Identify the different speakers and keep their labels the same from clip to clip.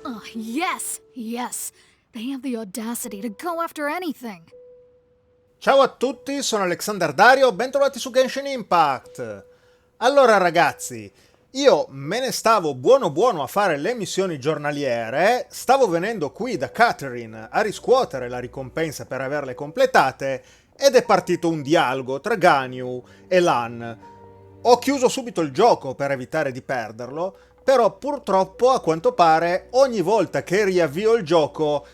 Speaker 1: Oh, yes, yes. They have the audacity to go after anything.
Speaker 2: Ciao a tutti, sono Alexander Dario, bentrovati su GENSHIN IMPACT. Allora ragazzi, io me ne stavo buono a fare le missioni giornaliere, stavo venendo qui da Catherine a riscuotere la ricompensa per averle completate ed è partito un dialogo tra Ganyu e Lan. Ho chiuso subito il gioco per evitare di perderlo, però purtroppo a quanto pare ogni volta che riavvio il gioco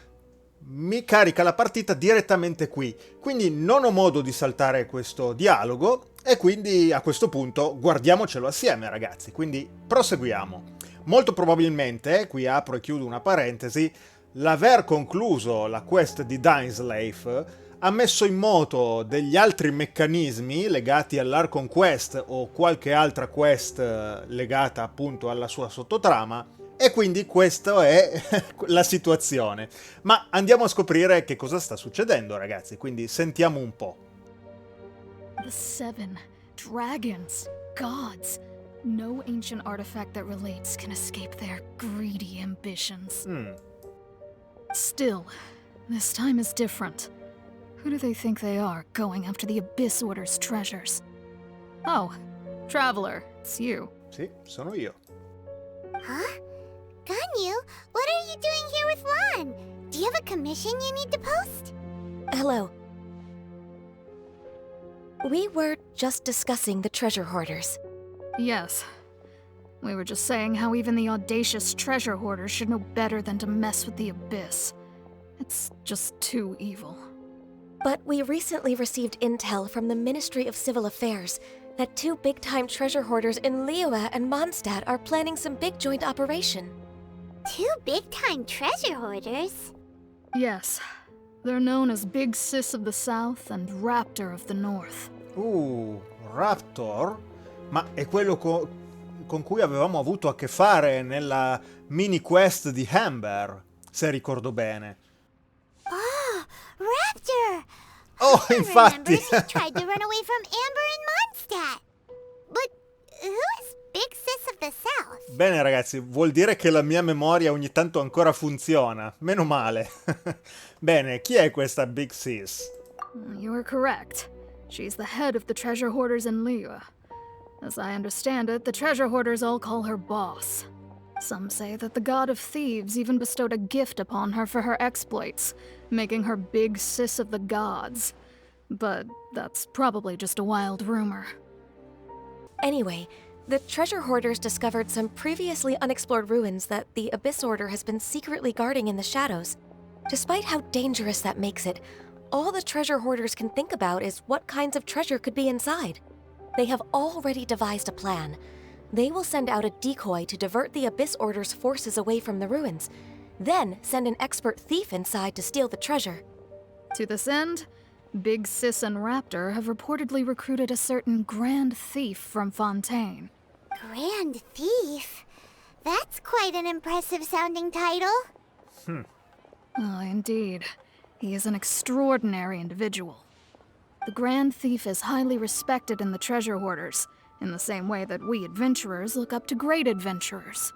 Speaker 2: mi carica la partita direttamente qui, quindi non ho modo di saltare questo dialogo e quindi a questo punto guardiamocelo assieme ragazzi, quindi proseguiamo. Molto probabilmente, qui apro e chiudo una parentesi, l'aver concluso la quest di Dainsleif ha messo in moto degli altri meccanismi legati all'Archon Quest o qualche altra quest legata appunto alla sua sottotrama. E quindi questa è la situazione. Ma andiamo a scoprire che cosa sta succedendo, ragazzi. Quindi sentiamo un po'.
Speaker 1: The 7 dragons, gods. No ancient artifact that relates can escape their greedy ambitions. Still, this time is different. Who do they think they are, going after the Abyss Order's treasures? Oh, Traveler, it's you.
Speaker 2: Sì, sono io.
Speaker 3: Huh? Ganyu, what are you doing here with Lan? Do you have a commission you need to post?
Speaker 4: Hello. We were just discussing the treasure hoarders.
Speaker 1: Yes. We were just saying how even the audacious treasure hoarders should know better than to mess with the Abyss. It's just too evil.
Speaker 4: But we recently received intel from the Ministry of Civil Affairs that 2 big-time treasure hoarders in Liyue and Mondstadt are planning some big joint operation.
Speaker 3: 2 big-time treasure hoarders?
Speaker 1: Yes. They're known as Big Sis of the South and Raptor of the North.
Speaker 2: Raptor? Ma è quello con cui avevamo avuto a che fare nella mini quest di Amber, se ricordo bene.
Speaker 3: Oh, Raptor!
Speaker 2: Oh, infatti!
Speaker 3: She tried to run away from Amber in Mondstadt. But who is Big Sis of the South?
Speaker 2: Bene ragazzi, vuol dire che la mia memoria ogni tanto ancora funziona. Meno male. Bene, chi è questa Big Sis?
Speaker 1: You are correct. She's the head of the treasure hoarders in Liyue. As I understand it, the treasure hoarders all call her boss. Some say that the god of thieves even bestowed a gift upon her for her exploits, making her Big Sis of the gods. But that's probably just a wild rumor.
Speaker 4: Anyway, the treasure hoarders discovered some previously unexplored ruins that the Abyss Order has been secretly guarding in the shadows. Despite how dangerous that makes it, all the treasure hoarders can think about is what kinds of treasure could be inside. They have already devised a plan. They will send out a decoy to divert the Abyss Order's forces away from the ruins, then send an expert thief inside to steal the treasure.
Speaker 1: To this end, Big Sis and Raptor have reportedly recruited a certain Grand Thief from Fontaine.
Speaker 3: Grand Thief? That's quite an impressive-sounding title.
Speaker 1: Oh, indeed. He is an extraordinary individual. The Grand Thief is highly respected in the treasure hoarders, in the same way that we adventurers look up to great adventurers.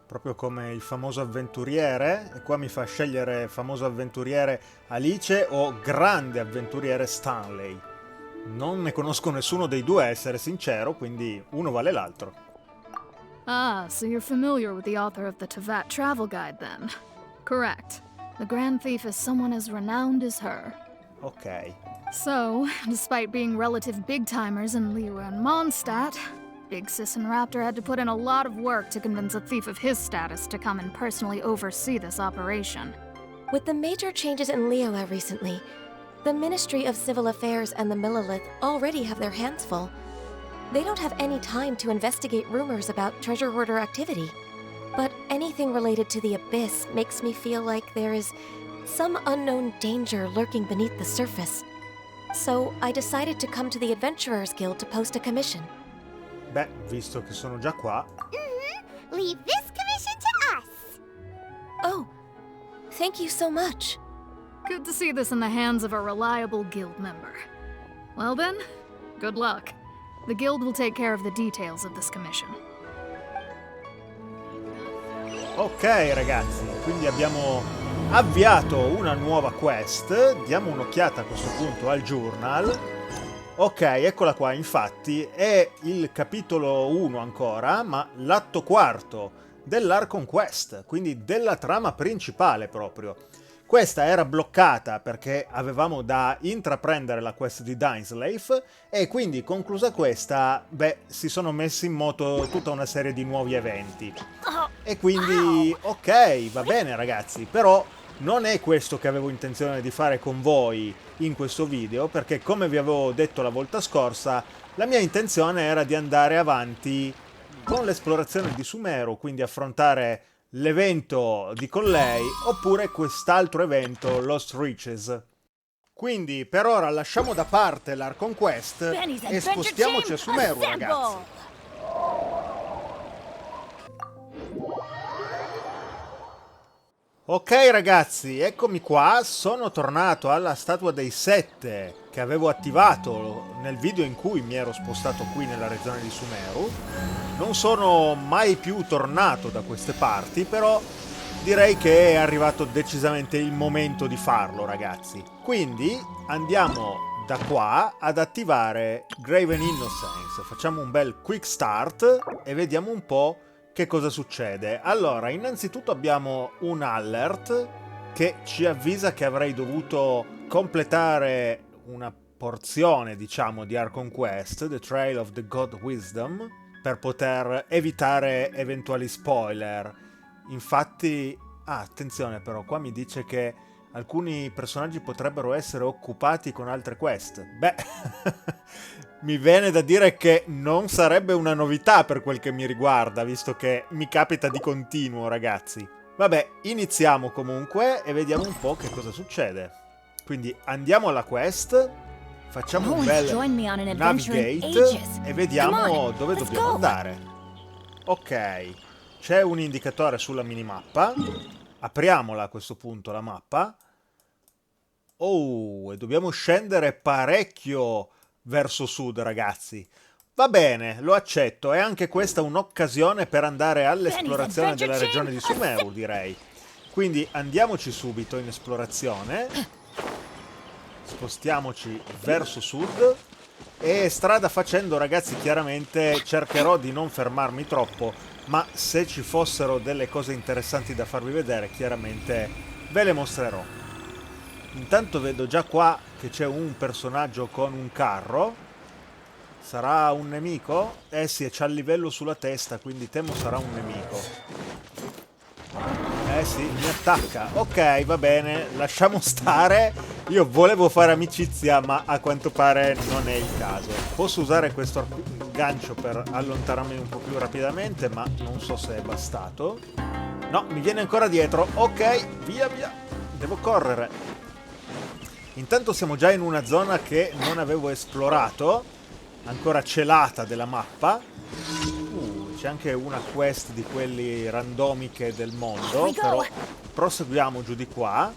Speaker 2: Proprio come il famoso avventuriere, e qua mi fa scegliere famoso avventuriere Alice o grande avventuriere Stanley. Non ne conosco nessuno dei due, a essere sincero, quindi uno vale l'altro.
Speaker 1: Ah, so you're familiar with the author of the Tevat Travel Guide, then? Correct. The Grand Thief is someone as renowned as her.
Speaker 2: Ok.
Speaker 1: So, despite being relative big-timers in Liyue and Mondstadt, Big Sis and Raptor had to put in a lot of work to convince a thief of his status to come and personally oversee this operation.
Speaker 4: With the major changes in Liyue recently, the Ministry of Civil Affairs and the Millelith already have their hands full. They don't have any time to investigate rumors about treasure hoarder activity. But anything related to the Abyss makes me feel like there is some unknown danger lurking beneath the surface. So I decided to come to the Adventurers Guild to post a commission.
Speaker 2: Beh, visto che sono già qua...
Speaker 3: Leave this commission to us.
Speaker 4: Oh, thank you so much.
Speaker 1: Good to see this in the hands of a reliable guild member. Well then, good luck. The guild will take care of the details of this commission.
Speaker 2: Ok ragazzi, quindi abbiamo avviato una nuova quest. Diamo un'occhiata a questo punto al journal. Ok, eccola qua, infatti è il capitolo 1 ancora, ma l'atto quarto dell'Archon Quest, quindi della trama principale proprio. Questa era bloccata perché avevamo da intraprendere la quest di Dainsleif e quindi conclusa questa, beh, si sono messi in moto tutta una serie di nuovi eventi. E quindi, ok, va bene ragazzi, però non è questo che avevo intenzione di fare con voi in questo video, perché come vi avevo detto la volta scorsa, la mia intenzione era di andare avanti con l'esplorazione di Sumeru, quindi affrontare l'evento di Collei oppure quest'altro evento, Lost Riches. Quindi per ora lasciamo da parte l'Archon Quest e spostiamoci a Sumeru, ragazzi. Ok ragazzi, eccomi qua, sono tornato alla statua dei 7 che avevo attivato nel video in cui mi ero spostato qui nella regione di Sumeru. Non sono mai più tornato da queste parti, però direi che è arrivato decisamente il momento di farlo ragazzi. Quindi andiamo da qua ad attivare Graven Innocence, facciamo un bel quick start e vediamo un po' che cosa succede. Allora, innanzitutto abbiamo un alert che ci avvisa che avrei dovuto completare una porzione, diciamo, di Archon Quest, The Trail of the God Wisdom, per poter evitare eventuali spoiler. Infatti, attenzione però, qua mi dice che alcuni personaggi potrebbero essere occupati con altre quest. Beh, mi viene da dire che non sarebbe una novità per quel che mi riguarda, visto che mi capita di continuo, ragazzi. Vabbè, iniziamo comunque e vediamo un po' che cosa succede. Quindi andiamo alla quest, facciamo un bel navigate e vediamo dove dobbiamo andare. Ok, c'è un indicatore sulla minimappa. Apriamola a questo punto la mappa. Oh, e dobbiamo scendere parecchio verso sud, ragazzi. Va bene, lo accetto. È anche questa un'occasione per andare all'esplorazione della regione di Sumeru, direi. Quindi andiamoci subito in esplorazione. Spostiamoci verso sud. E strada facendo, ragazzi, chiaramente cercherò di non fermarmi troppo, ma se ci fossero delle cose interessanti da farvi vedere, chiaramente ve le mostrerò. Intanto vedo già qua che c'è un personaggio con un carro. Sarà un nemico? Eh sì, c'ha il livello sulla testa, quindi temo sarà un nemico. Eh sì, mi attacca. Ok, va bene, lasciamo stare. Io volevo fare amicizia, ma a quanto pare non è il caso. Posso usare questo gancio per allontanarmi un po' più rapidamente, ma non so se è bastato. No, mi viene ancora dietro. Ok, via via. Devo correre. Intanto siamo già in una zona che non avevo esplorato, ancora celata della mappa. C'è anche una quest di quelli randomiche del mondo, però proseguiamo giù di qua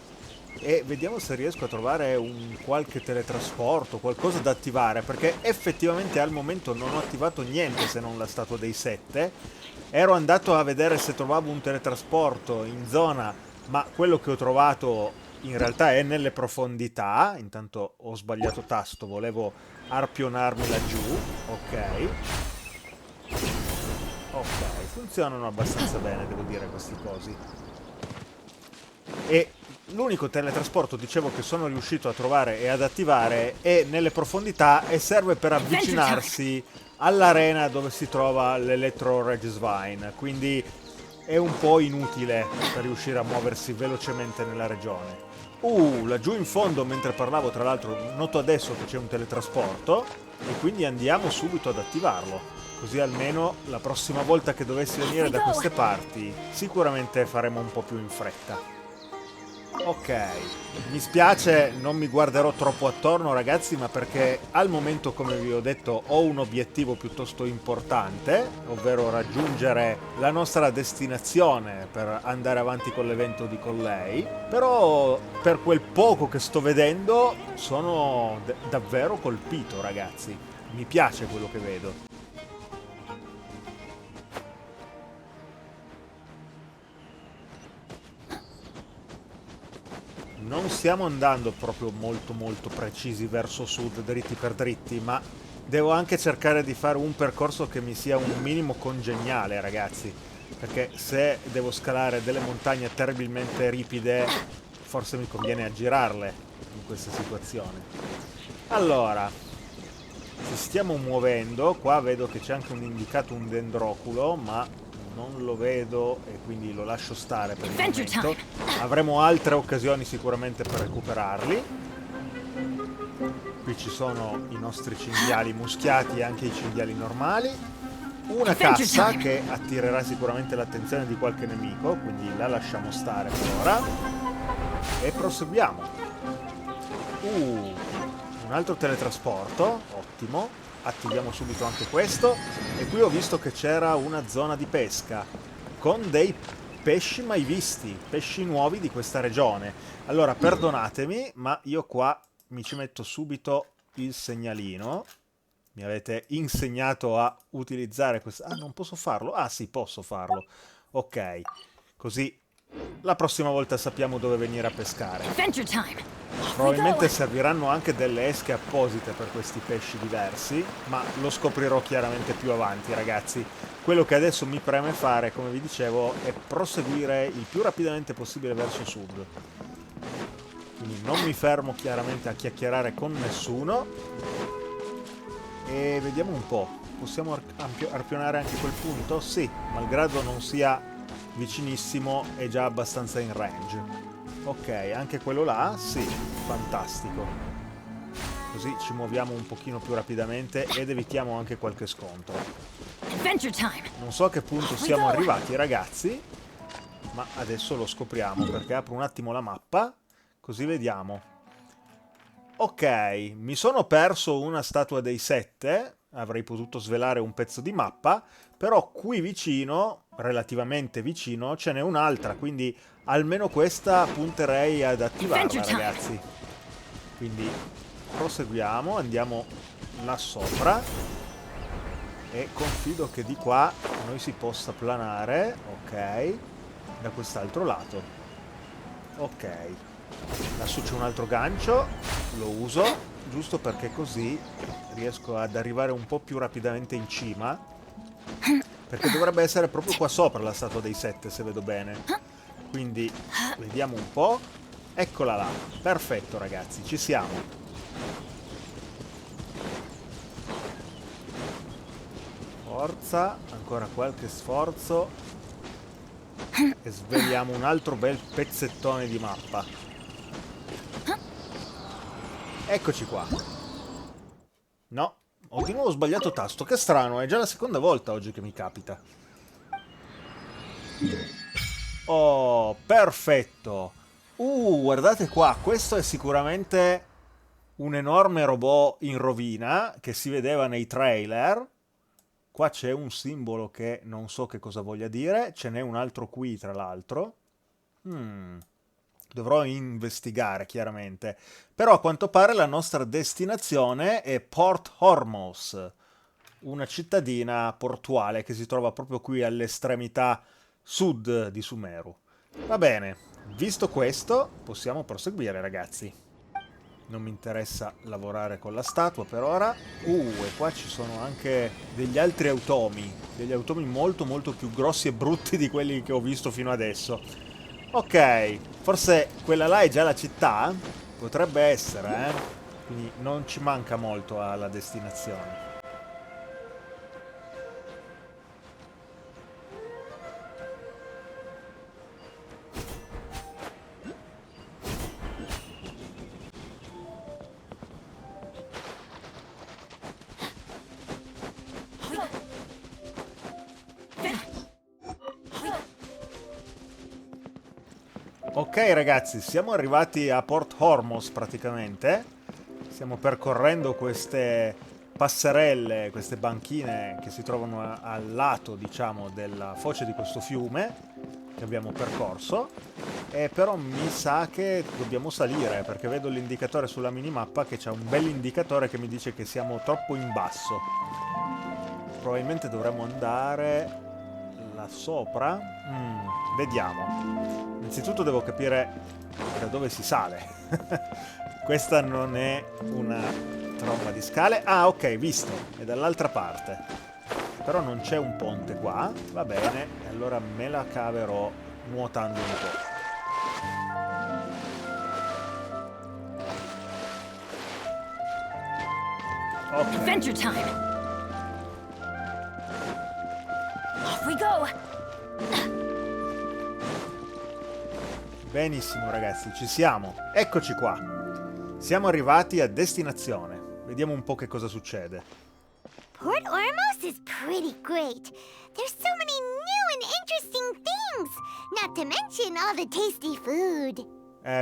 Speaker 2: e vediamo se riesco a trovare un qualche teletrasporto, qualcosa da attivare, perché effettivamente al momento non ho attivato niente se non la statua dei 7. Ero andato a vedere se trovavo un teletrasporto in zona, ma quello che ho trovato in realtà è nelle profondità. Intanto ho sbagliato tasto, volevo arpionarmi laggiù. Ok. Ok, funzionano abbastanza bene, devo dire, questi cosi. E l'unico teletrasporto, dicevo, che sono riuscito a trovare e ad attivare è nelle profondità e serve per avvicinarsi all'arena dove si trova l'Electro Regisvine, quindi è un po' inutile per riuscire a muoversi velocemente nella regione. Laggiù in fondo, mentre parlavo, tra l'altro, noto adesso che c'è un teletrasporto e quindi andiamo subito ad attivarlo. Così almeno la prossima volta che dovessi venire da queste parti sicuramente faremo un po' più in fretta. Ok, mi spiace, non mi guarderò troppo attorno ragazzi, ma perché al momento, come vi ho detto, ho un obiettivo piuttosto importante, ovvero raggiungere la nostra destinazione per andare avanti con l'evento di Collei. Però per quel poco che sto vedendo sono davvero colpito ragazzi, mi piace quello che vedo. non stiamo andando proprio molto precisi verso sud, dritti per dritti, ma devo anche cercare di fare un percorso che mi sia un minimo congeniale, ragazzi, perché se devo scalare delle montagne terribilmente ripide, forse mi conviene aggirarle in questa situazione. Allora, ci stiamo muovendo, qua vedo che c'è anche indicato un dendroculo, ma non lo vedo e quindi lo lascio stare per il momento. Avremo altre occasioni sicuramente per recuperarli. Qui ci sono i nostri cinghiali muschiati e anche i cinghiali normali. Una cassa che attirerà sicuramente l'attenzione di qualche nemico, quindi la lasciamo stare per ora. E proseguiamo. Un altro teletrasporto, ottimo. Attiviamo subito anche questo. E qui ho visto che c'era una zona di pesca con dei pesci mai visti, pesci nuovi di questa regione. Allora, perdonatemi, ma io qua mi ci metto subito il segnalino. Mi avete insegnato a utilizzare questo. Ah, non posso farlo? Ah, sì, posso farlo. Ok, così la prossima volta sappiamo dove venire a pescare. Probabilmente serviranno anche delle esche apposite per questi pesci diversi, ma lo scoprirò chiaramente più avanti, ragazzi. Quello che adesso mi preme fare, come vi dicevo, è proseguire il più rapidamente possibile verso sud. Quindi non mi fermo chiaramente a chiacchierare con nessuno. E vediamo un po'. Possiamo arpionare anche quel punto? Sì, malgrado non sia vicinissimo, è già abbastanza in range. Ok, anche quello là? Sì, fantastico. Così ci muoviamo un pochino più rapidamente ed evitiamo anche qualche scontro. Non so a che punto siamo arrivati, ragazzi, ma adesso lo scopriamo, perché apro un attimo la mappa, così vediamo. Ok, mi sono perso una statua dei 7, avrei potuto svelare un pezzo di mappa, però qui vicino, relativamente vicino, ce n'è un'altra, quindi almeno questa punterei ad attivarla, ragazzi. Quindi proseguiamo, andiamo là sopra e confido che di qua noi si possa planare, ok, da quest'altro lato. Ok, lassù c'è un altro gancio, lo uso, giusto perché così riesco ad arrivare un po' più rapidamente in cima, perché dovrebbe essere proprio qua sopra la statua dei 7, se vedo bene. Quindi vediamo un po'. Eccola là, perfetto ragazzi, ci siamo. Forza, ancora qualche sforzo e sveliamo un altro bel pezzettone di mappa. Eccoci qua. No, ho di nuovo sbagliato tasto, che strano, è già la seconda volta oggi che mi capita. Oh, perfetto. Guardate qua, questo è sicuramente un enorme robot in rovina che si vedeva nei trailer. Qua c'è un simbolo che non so che cosa voglia dire, ce n'è un altro qui tra l'altro. Dovrò investigare chiaramente. Però a quanto pare la nostra destinazione è Port Ormos, una cittadina portuale che si trova proprio qui all'estremità sud di Sumeru. Va bene, visto questo possiamo proseguire ragazzi. Non mi interessa lavorare con la statua per ora. E qua ci sono anche degli altri automi. Degli automi molto più grossi e brutti di quelli che ho visto fino adesso. Ok, forse quella là è già la città? Potrebbe essere, eh? Quindi non ci manca molto alla destinazione. Ok ragazzi, siamo arrivati a Port Ormos praticamente. Stiamo percorrendo queste passerelle, queste banchine che si trovano al lato, diciamo, della foce di questo fiume che abbiamo percorso. E però mi sa che dobbiamo salire, perché vedo l'indicatore sulla minimappa che c'è un bel indicatore che mi dice che siamo troppo in basso. Probabilmente dovremmo andare là sopra? Vediamo. Innanzitutto devo capire da dove si sale. Questa non è una tromba di scale. Ah, ok, visto. È dall'altra parte. Però non c'è un ponte qua. Va bene. E allora me la caverò nuotando un po'. Okay.
Speaker 1: Adventure time! Off we go!
Speaker 2: Benissimo ragazzi, ci siamo. Eccoci qua. Siamo arrivati a destinazione. Vediamo un po' che cosa succede.
Speaker 3: Port Ormos is pretty great. There's so many new and interesting things, not to mention all the tasty food.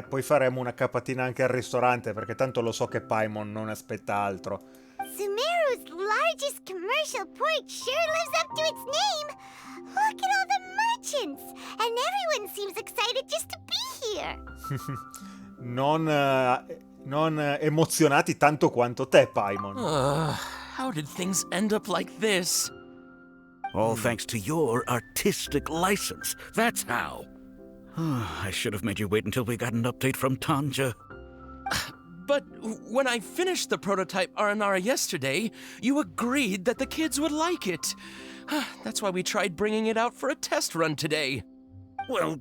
Speaker 2: Poi faremo una capatina anche al ristorante, perché tanto lo so che Paimon non aspetta altro.
Speaker 3: Sumeru's largest commercial port sure lives up to its name. Look at all the merchants, and everyone seems excited just to be here.
Speaker 2: Non emozionati tanto quanto te, Paimon.
Speaker 5: How did things end up like this?
Speaker 6: All thanks to your artistic license. That's how. I should have made you wait until we got an update from Tanger.
Speaker 5: But when I finished the prototype Aranara yesterday, you agreed that the kids would like it. That's why we tried bringing it out for a test run today.
Speaker 6: Well,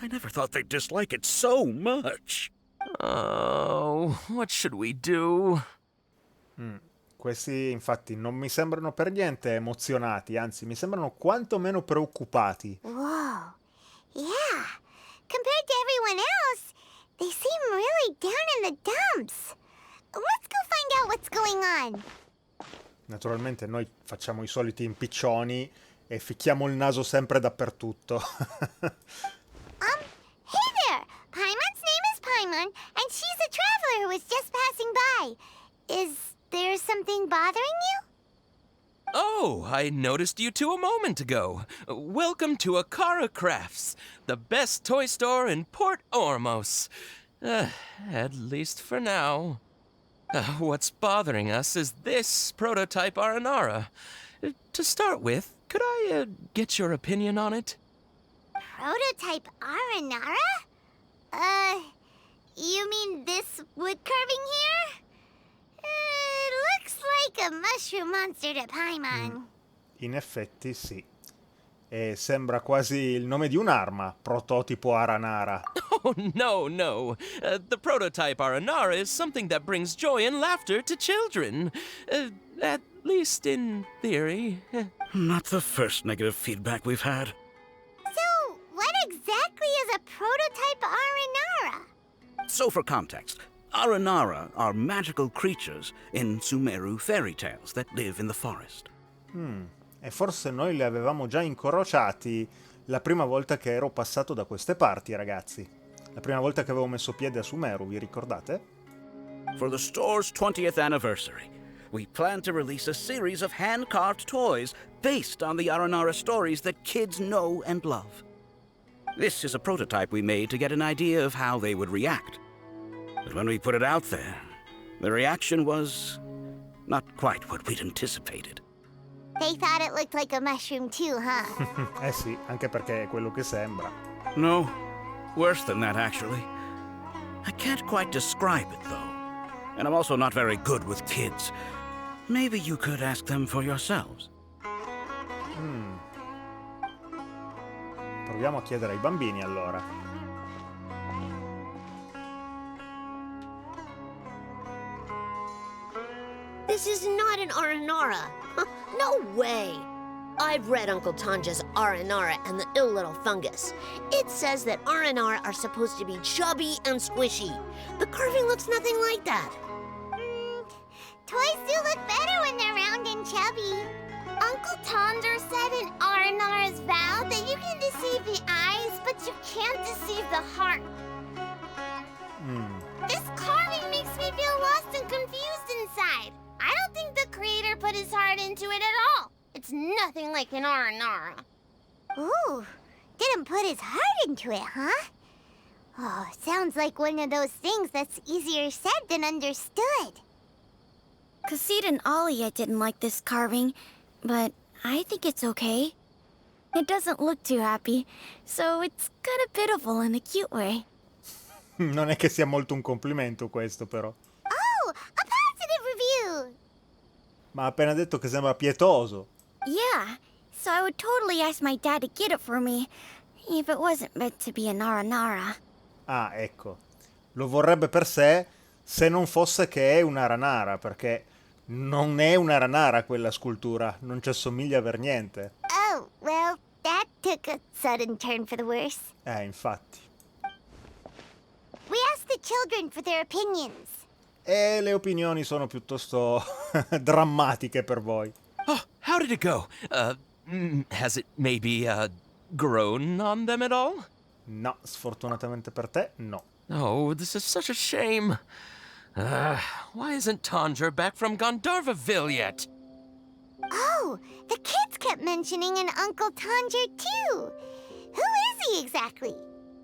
Speaker 6: I never thought they'd dislike it so much.
Speaker 5: Oh, what should we do?
Speaker 2: Questi infatti non mi sembrano per niente emozionati, anzi mi sembrano quantomeno preoccupati.
Speaker 3: Whoa. Yeah. Compared to everyone else, they seem really down in the dumps. Let's go find out what's going on.
Speaker 2: Naturalmente noi facciamo i soliti impiccioni e ficchiamo il naso sempre dappertutto.
Speaker 3: Hey there! Paimon's name is Paimon, and she's a traveler who was just passing by. Is there something bothering you?
Speaker 5: Oh, I noticed you two a moment ago. Welcome to Acara Crafts, the best toy store in Port Ormos. At least for now. What's bothering us is this prototype Aranara. To start with, could I get your opinion on it?
Speaker 3: Prototype Aranara? You mean this wood carving here? It looks like a mushroom monster to Paimon.
Speaker 2: In effetti sì. E sembra quasi il nome di un'arma, prototipo Aranara.
Speaker 5: Oh, no. The prototype Aranara is something that brings joy and laughter to children. At least in theory.
Speaker 6: Not the first negative feedback we've had.
Speaker 3: So, what exactly is a prototype Aranara?
Speaker 6: So for context, Aranara are magical creatures in Sumeru fairy tales that live in the forest.
Speaker 2: E forse noi li avevamo già incrociati la prima volta che ero passato da queste parti, ragazzi. La prima volta che avevo messo piede a Sumeru, vi ricordate?
Speaker 6: For the store's 20th anniversary, we plan to release a series of hand-carved toys based on the Aranara stories that kids know and love. This is a prototype we made to get an idea of how they would react. But when we put it out there, the reaction was not quite what we'd anticipated.
Speaker 3: They thought it looked like a mushroom too, huh?
Speaker 2: Eh sì, anche perché è quello che sembra.
Speaker 6: No, worse than that, actually. I can't quite describe it, though. And I'm also not very good with kids. Maybe you could ask them for yourselves.
Speaker 2: Proviamo a chiedere ai bambini, allora.
Speaker 7: This is not an Aranara. No way. I've read Uncle Tanja's Aranara and the ill little fungus. It says that Aranara are supposed to be chubby and squishy. The carving looks nothing like that.
Speaker 3: Toys do look better when they're round and chubby. Uncle Tanger said in Aranara's vow that you can deceive the eyes, but you can't deceive the heart. This carving makes me feel lost and confused inside. I don't think the creator put his heart into it at all. It's nothing like an Aranara. Ooh, didn't put his heart into it, huh? Oh, sounds like one of those things that's easier said than understood.
Speaker 8: Kassid and Ollie didn't like this carving, but I think it's okay.
Speaker 3: It doesn't look too happy, so it's kind of pitiful in a cute way.
Speaker 2: Non è che sia molto un complimento questo, però.
Speaker 3: Oh, a positive review!
Speaker 2: Ma ha appena detto che sembra pietoso.
Speaker 3: Yeah, so I would totally ask my dad to get it for me, if it wasn't meant to be an Aranara.
Speaker 2: Ah, ecco. Lo vorrebbe per sé se non fosse che è una Aranara, perché non è una Aranara quella scultura, non ci assomiglia per niente.
Speaker 3: Oh, well, that took a sudden turn for the worse.
Speaker 2: Infatti.
Speaker 3: We asked the children for their opinions.
Speaker 2: E le opinioni sono piuttosto drammatiche per voi.
Speaker 5: Oh, how did it go? Has it maybe, grown on them at all?
Speaker 2: No, sfortunatamente per te, no.
Speaker 5: Oh, this is such a shame. Why isn't Tanger back from Gandharvaville yet?
Speaker 3: Oh, the kids kept mentioning an Uncle Tanger too. Who is he exactly?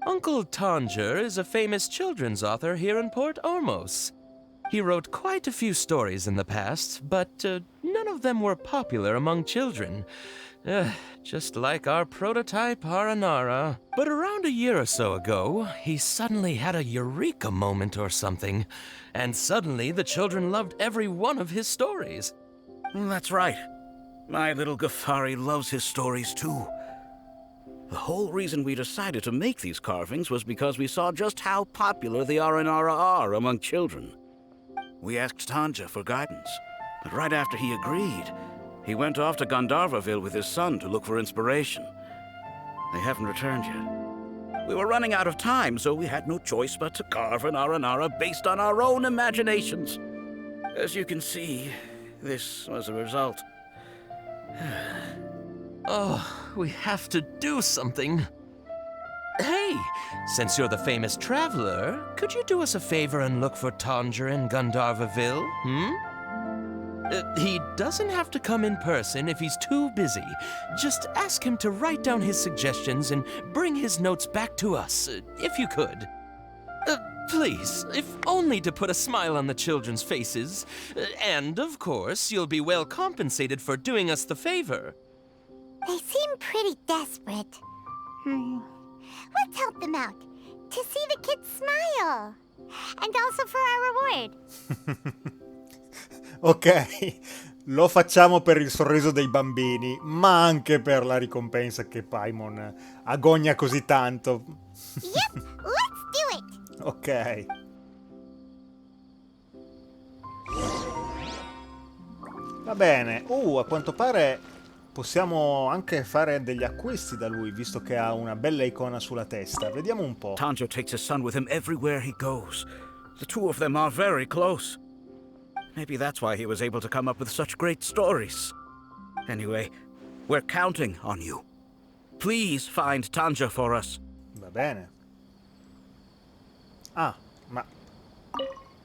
Speaker 5: Uncle Tanger is a famous children's author here in Port Ormos. He wrote quite a few stories in the past, but none of them were popular among children. Just like our prototype Aranara. But around a year or so ago, he suddenly had a eureka moment or something, and suddenly the children loved every one of his stories.
Speaker 6: That's right. My little Ghaffari loves his stories too. The whole reason we decided to make these carvings was because we saw just how popular the Aranara are among children. We asked Tanger for guidance, but right after he agreed, he went off to Gandharvaville with his son to look for inspiration. They haven't returned yet. We were running out of time, so we had no choice but to carve an Aranara based on our own imaginations. As you can see, this was the result.
Speaker 5: Oh, we have to do something. Hey, since you're the famous traveler, could you do us a favor and look for Tanger in Gandharvaville, He doesn't have to come in person if he's too busy. Just ask him to write down his suggestions and bring his notes back to us, if you could. Please, if only to put a smile on the children's faces. And, of course, you'll be well compensated for doing us the favor.
Speaker 3: They seem pretty desperate. Let's help them out. To see the kids smile. And also for our reward.
Speaker 2: Ok, lo facciamo per il sorriso dei bambini, ma anche per la ricompensa che Paimon agogna così tanto.
Speaker 3: Yep, let's do it!
Speaker 2: Ok. Va bene. A quanto pare possiamo anche fare degli acquisti da lui, visto che ha una bella icona sulla testa. Vediamo un po'.
Speaker 6: Tanger takes his son with him everywhere he goes. The two of them are very close. Maybe that's why he was able to come up with such great stories. Anyway, we're counting on you. Please find Tanger for us.
Speaker 2: Va bene. Ah, ma...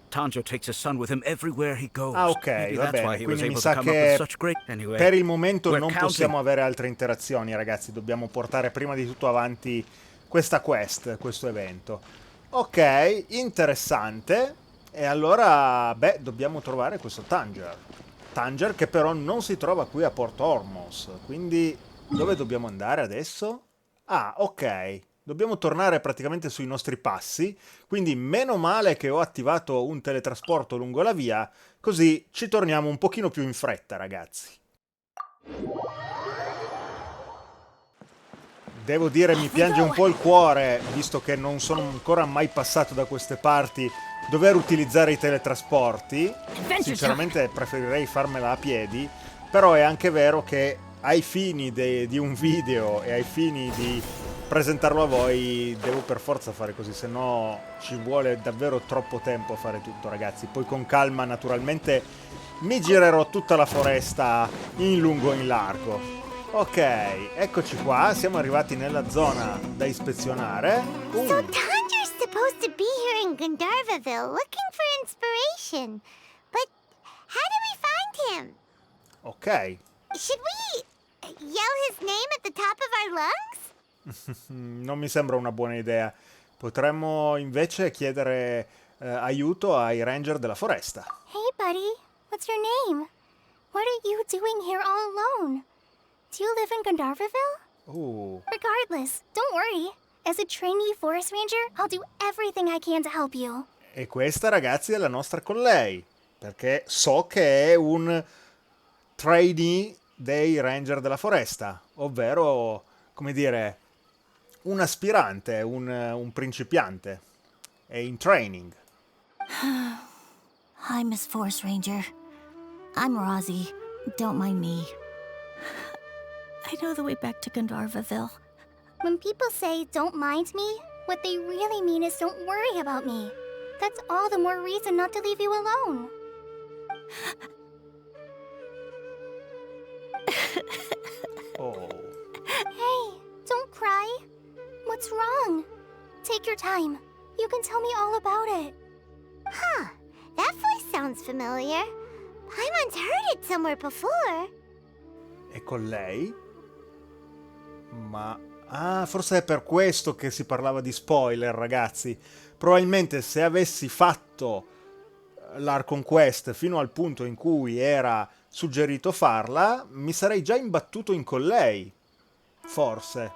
Speaker 6: Tanger takes his son with him everywhere he goes.
Speaker 2: Ah, ok,
Speaker 6: Maybe
Speaker 2: va
Speaker 6: that's why
Speaker 2: bene.
Speaker 6: he was
Speaker 2: Quindi mi
Speaker 6: able
Speaker 2: sa
Speaker 6: to come up with
Speaker 2: che
Speaker 6: such great... Anyway,
Speaker 2: per il momento
Speaker 6: we're
Speaker 2: non
Speaker 6: counting.
Speaker 2: possiamo avere altre interazioni, ragazzi. Dobbiamo portare prima di tutto avanti questa quest, questo evento. Ok, interessante. E allora, dobbiamo trovare questo Tanger. Tanger che però non si trova qui a Port Ormos. Quindi, dove dobbiamo andare adesso? Ah, ok. Dobbiamo tornare praticamente sui nostri passi. Quindi, meno male che ho attivato un teletrasporto lungo la via. Così ci torniamo un pochino più in fretta, ragazzi. Devo dire, mi piange un po' il cuore, visto che non sono ancora mai passato da queste parti, dover utilizzare i teletrasporti. Sinceramente preferirei farmela a piedi, però è anche vero che ai fini di un video e ai fini di presentarlo a voi devo per forza fare così, se no ci vuole davvero troppo tempo a fare tutto, ragazzi. Poi con calma naturalmente mi girerò tutta la foresta in lungo e in largo. Ok, eccoci qua, siamo arrivati nella zona da ispezionare.
Speaker 3: So Tanger's supposed to be here in Gandharvaville looking for inspiration. But how do we find him?
Speaker 2: Ok.
Speaker 3: Should we yell his name at the top of our lungs?
Speaker 2: Non mi sembra una buona idea. Potremmo invece chiedere aiuto ai ranger della foresta.
Speaker 3: Hey buddy, what's your name? What are you doing here all alone? Do you live in Gandharvaville? Regardless, don't worry. As a trainee forest ranger, I'll do everything I can to help you.
Speaker 2: E questa, ragazzi, è la nostra Collei, perché so che è un trainee dei ranger della foresta, ovvero, come dire, un aspirante, un principiante. È in training.
Speaker 8: Hi, Miss Forest Ranger. I'm Razi. Don't mind me. I know the way back to Gandharvaville.
Speaker 3: When people say don't mind me, what they really mean is don't worry about me. That's all the more reason not to leave you alone.
Speaker 2: Oh.
Speaker 3: Hey, don't cry. What's wrong? Take your time. You can tell me all about it. Huh. That voice sounds familiar. Paimon's heard it somewhere before.
Speaker 2: E con lei? Ma... Ah, forse è per questo che si parlava di spoiler, ragazzi. Probabilmente se avessi fatto l'Archon Quest fino al punto in cui era suggerito farla, mi sarei già imbattuto in Collei. Forse.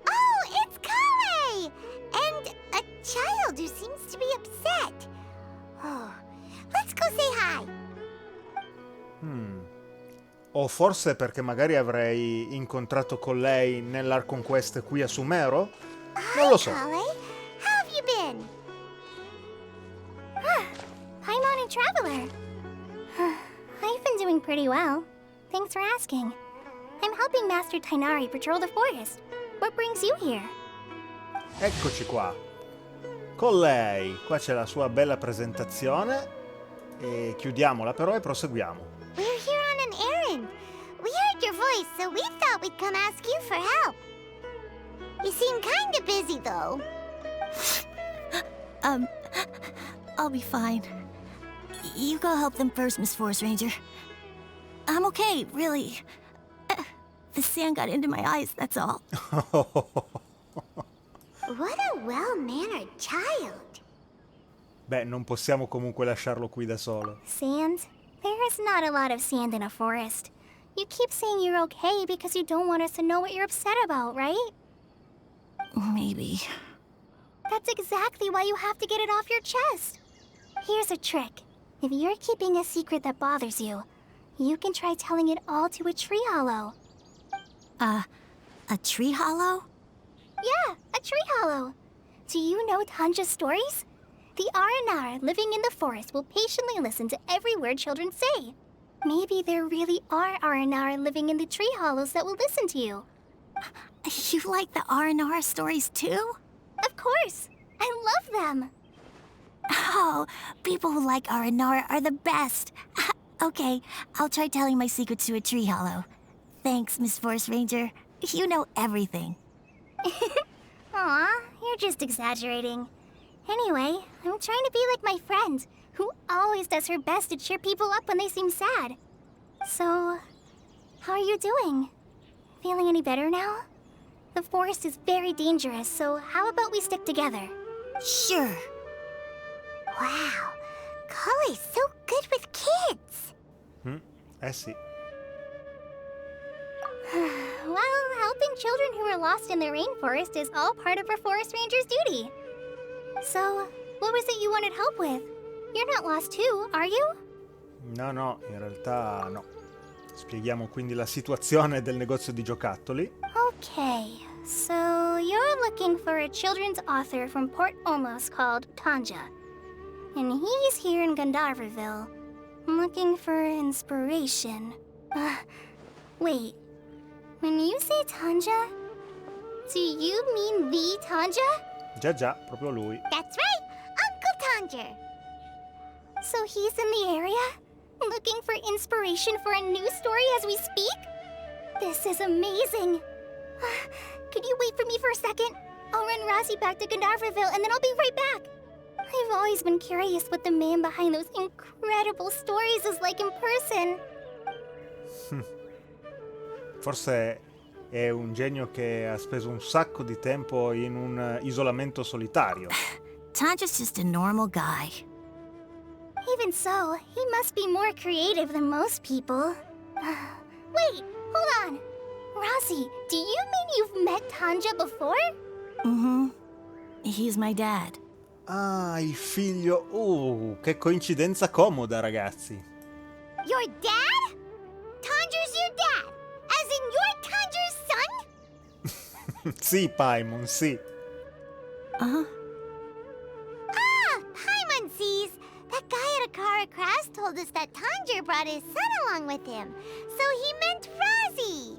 Speaker 3: Oh, it's Collei! And a child who seems to be upset. Oh, let's go say hi.
Speaker 2: O forse perché magari avrei incontrato con lei nell'Archon Quest qui a Sumeru? Non lo so.
Speaker 3: Collei, how have you been? Paimon and Traveler. I've been doing pretty well. Thanks for asking. I'm helping Master Tighnari patrol the forest. What brings you here?
Speaker 2: Eccoci qua. Con lei. Qua c'è la sua bella presentazione. E chiudiamola però e proseguiamo.
Speaker 3: We're here on an errand. We heard your voice, so we thought we'd come ask you for help. You seem kinda busy, though.
Speaker 8: I'll be fine. You go help them first, Miss Forest Ranger. I'm okay, really. The sand got into my eyes, that's all.
Speaker 3: What a well-mannered child.
Speaker 2: Beh, non possiamo comunque lasciarlo qui da solo.
Speaker 3: Sand? There is not a lot of sand in a forest. You keep saying you're okay because you don't want us to know what you're upset about, right?
Speaker 8: Maybe.
Speaker 3: That's exactly why you have to get it off your chest. Here's a trick. If you're keeping a secret that bothers you, you can try telling it all to a tree hollow.
Speaker 8: A tree hollow?
Speaker 3: Yeah, a tree hollow. Do you know Tanja's stories? The Aranara living in the forest will patiently listen to every word children say. Maybe there really are Aranara living in the tree hollows that will listen to you.
Speaker 8: You like the Aranara stories too?
Speaker 3: Of course. I love them.
Speaker 8: Oh, people who like Aranara are the best. Okay, I'll try telling my secrets to a tree hollow. Thanks, Miss Forest Ranger. You know everything.
Speaker 3: Aw, you're just exaggerating. Anyway, I'm trying to be like my friend, who always does her best to cheer people up when they seem sad. So, how are you doing? Feeling any better now? The forest is very dangerous, so how about we stick together?
Speaker 8: Sure.
Speaker 3: Wow, Colley's so good with kids.
Speaker 2: Eh sì.
Speaker 3: Well, helping children who are lost in the rainforest is all part of a forest ranger's duty. So, what was it you wanted help with? You're not lost too, are you?
Speaker 2: No, in realtà no. Spieghiamo quindi la situazione del negozio di giocattoli.
Speaker 3: Okay, so you're looking for a children's author from Port Ormos called Tanja. And he's here in Gandharvaville, looking for inspiration. Wait, when you say Tanja, do you mean the Tanja?
Speaker 2: Già, proprio lui.
Speaker 3: That's right, Uncle Tanger. So he's in the area, looking for inspiration for a new story as we speak? This is amazing. Could you wait for me for a second? I'll run Razi back to Gandharvaville and then I'll be right back. I've always been curious what the man behind those incredible stories is like in person.
Speaker 2: Forse è un genio che ha speso un sacco di tempo in un isolamento solitario.
Speaker 8: Tanja's just a normal guy.
Speaker 3: Even so, he must be more creative than most people. Wait, Hold on. Razi, do you mean you've met Tanger before?
Speaker 8: Mm-hmm. He's my dad.
Speaker 2: Ah, il figlio. Che coincidenza comoda, ragazzi.
Speaker 3: Your dad? Tanger's your dad? As in you're Tanger's son?
Speaker 2: Sì, Paimon, sì.
Speaker 8: Uh-huh.
Speaker 3: Ah, Paimon sees. That guy at Acara Crafts told us that Tanger brought his son along with him. So he meant Razi.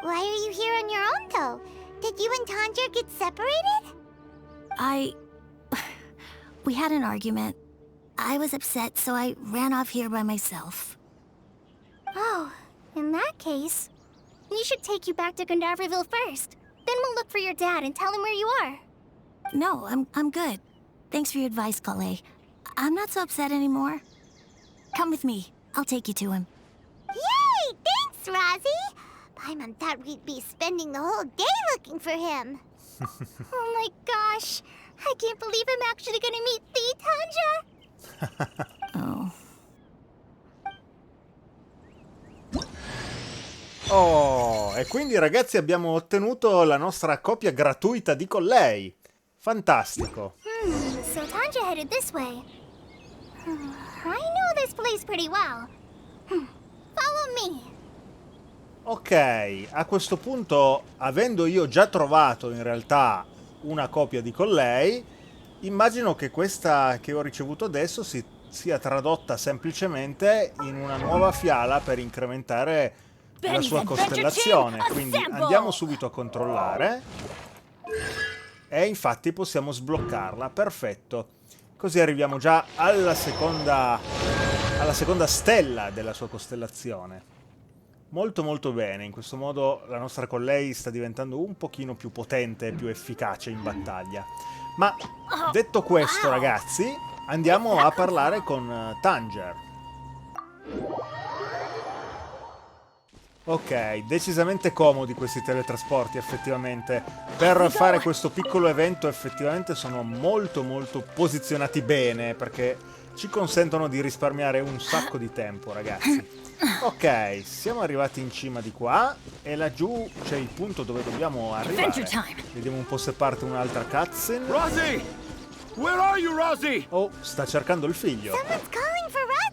Speaker 3: Why are you here on your own, though? Did you and Tanger get separated?
Speaker 8: We had an argument. I was upset, so I ran off here by myself.
Speaker 3: Oh, in that case, we should take you back to Gandaverville first. Then we'll look for your dad and tell him where you are.
Speaker 8: No, I'm good. Thanks for your advice, Collei. I'm not so upset anymore. Come with me. I'll take you to him.
Speaker 3: Yay! Thanks, Razi! Paimon thought we'd be spending the whole day looking for him. Oh my gosh! I can't believe I'm actually gonna meet the Tanger!
Speaker 8: Oh.
Speaker 2: Oh, e quindi ragazzi abbiamo ottenuto la nostra copia gratuita di Collei. Fantastico.
Speaker 3: So Tanger headed this way. I know this place pretty well. Follow me.
Speaker 2: Ok, a questo punto, avendo io già trovato in realtà una copia di Collei, immagino che questa che ho ricevuto adesso sia tradotta semplicemente in una nuova fiala per incrementare la sua costellazione. Quindi andiamo subito a controllare e infatti possiamo sbloccarla. Perfetto. Così arriviamo già alla seconda stella della sua costellazione. Molto molto bene, in questo modo la nostra Collei sta diventando un pochino più potente e più efficace in battaglia. Ma detto questo, ragazzi, andiamo a parlare con Tanger. Ok, decisamente comodi questi teletrasporti effettivamente. Per fare questo piccolo evento effettivamente sono molto molto posizionati bene, perché ci consentono di risparmiare un sacco di tempo, ragazzi. Ok, siamo arrivati in cima di qua e laggiù c'è il punto dove dobbiamo arrivare. Vediamo un po' se parte un'altra cutscene.
Speaker 6: Razi! Where are you, Razi?
Speaker 2: Oh, sta cercando il figlio.
Speaker 3: Someone's calling for Razi.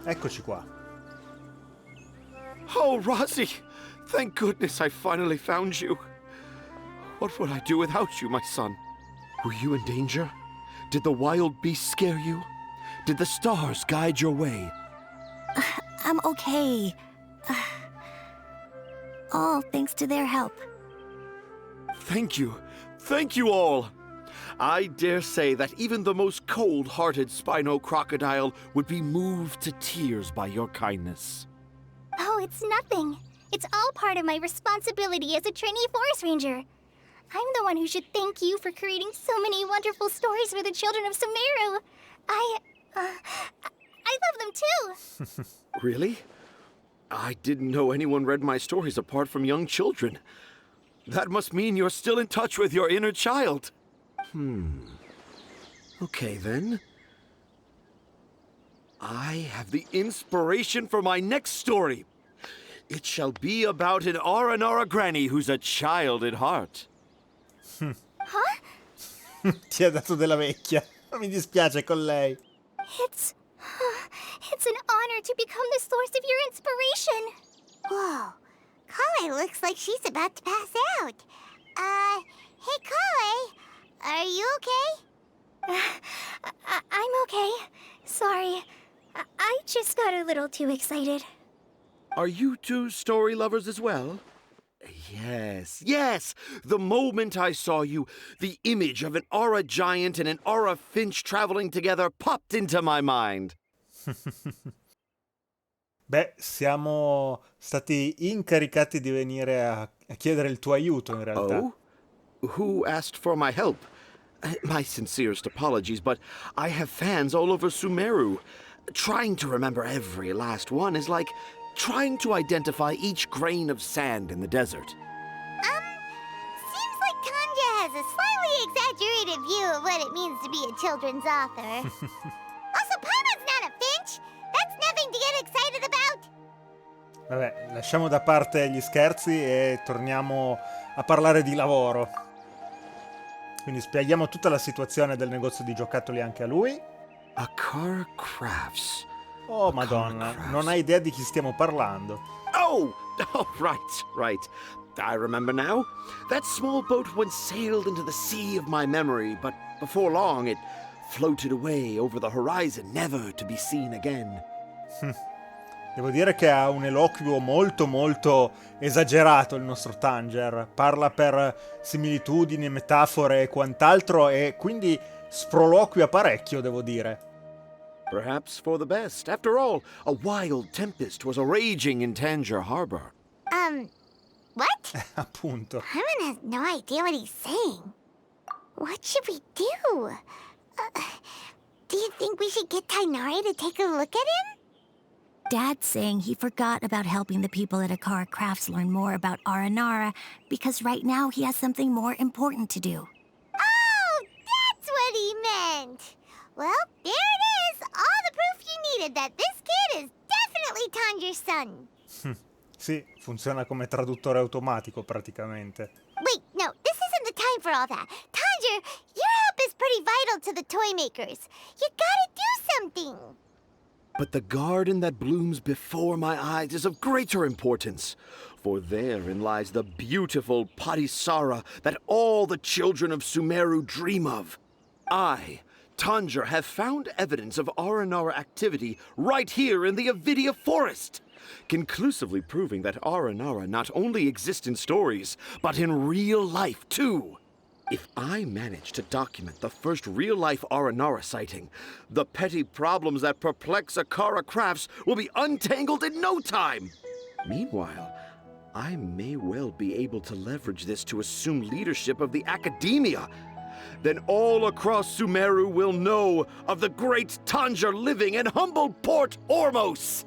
Speaker 2: Eccoci qua.
Speaker 9: Oh, Razi! Thank goodness I finally found you. What would I do without you, my son? Were you in danger? Did the wild beasts scare you? Did the stars guide your way?
Speaker 8: I'm okay. All thanks to their help.
Speaker 9: Thank you. Thank you all. I dare say that even the most cold-hearted Spino crocodile would be moved to tears by your kindness.
Speaker 3: Oh, it's nothing. It's all part of my responsibility as a trainee forest ranger. I'm the one who should thank you for creating so many wonderful stories for the children of Sumeru. I love them too.
Speaker 9: Really? I didn't know anyone read my stories apart from young children. That must mean you're still in touch with your inner child. Okay, then. I have the inspiration for my next story. It shall be about an Aranara granny who's a child at heart.
Speaker 3: Huh?
Speaker 2: Ti ha dato della vecchia. Mi dispiace con lei.
Speaker 3: It's an honor to become the source of your inspiration. Whoa. Collei looks like she's about to pass out. Hey Collei, are you okay? I'm okay. Sorry. I just got a little too excited.
Speaker 9: Are you two story lovers as well? Yes. The moment I saw you, the image of an aura giant and an aura finch traveling together popped into my mind.
Speaker 2: Beh, siamo stati incaricati di venire a chiedere il tuo aiuto, in realtà.
Speaker 9: Oh? Who asked for my help? My sincerest apologies, but I have fans all over Sumeru. Trying to remember every last one is like trying to identify each grain of sand in the desert.
Speaker 3: Seems like Tanger has a slightly exaggerated view of what it means to be a children's author. Also, Paimon's not a finch. That's nothing to get
Speaker 2: Vabbè, lasciamo da parte gli scherzi e torniamo a parlare di lavoro. Quindi spieghiamo tutta la situazione del negozio di giocattoli anche a lui.
Speaker 9: Acara Crafts.
Speaker 2: Oh, madonna, non hai idea di chi stiamo parlando.
Speaker 9: Oh, right. I remember now. That small boat once sailed into the sea of my memory, but before long it floated away over the horizon, never to be seen again.
Speaker 2: Devo dire che ha un eloquio molto molto esagerato il nostro Tanger. Parla per similitudini, metafore e quant'altro e quindi sproloquia parecchio, devo dire.
Speaker 9: Perhaps for the best. After all, a wild tempest was raging in Tanger Harbor.
Speaker 3: What?
Speaker 2: Appunto.
Speaker 3: Herman has no idea what he's saying. What should we do? Do you think we should get Tainari to take a look at him?
Speaker 8: Dad's saying he forgot about helping the people at Acara Crafts learn more about Aranara because right now he has something more important to do.
Speaker 3: Oh, that's what he meant! Well, there it is! All the proof you needed that this kid is definitely Tanger's son.
Speaker 2: Sì, funziona come traduttore automatico praticamente.
Speaker 3: Wait, no, this isn't the time for all that. Tanger, your help is pretty vital to the toy makers. You gotta do something.
Speaker 9: But the garden that blooms before my eyes is of greater importance, for therein lies the beautiful Patisara that all the children of Sumeru dream of. I, Tanger, have found evidence of Aranara activity right here in the Avidia forest, conclusively proving that Aranara not only exists in stories, but in real life too. If I manage to document the first real-life Aranara sighting, the petty problems that perplex Acara Crafts will be untangled in no time. Meanwhile, I may well be able to leverage this to assume leadership of the academia. Then all across Sumeru will know of the great Tanger living in humble Port Ormos.